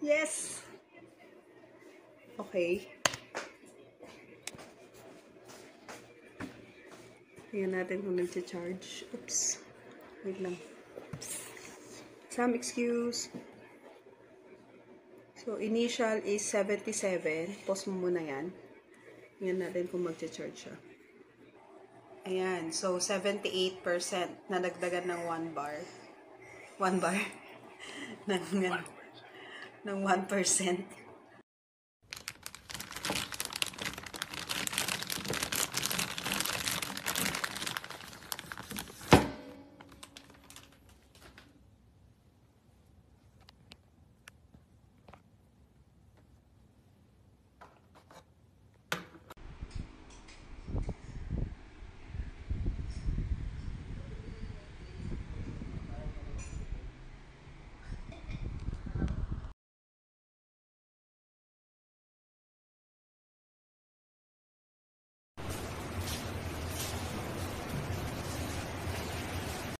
Yes! Okay. Tingnan natin kung nag-charge. Oops. Wait lang. Some excuse. So, initial is 77. Pause mo muna yan. Tingnan natin kung mag-charge siya. Ayan. So, 78% nadagdagan ng 1 bar. 1 bar? ng 1%.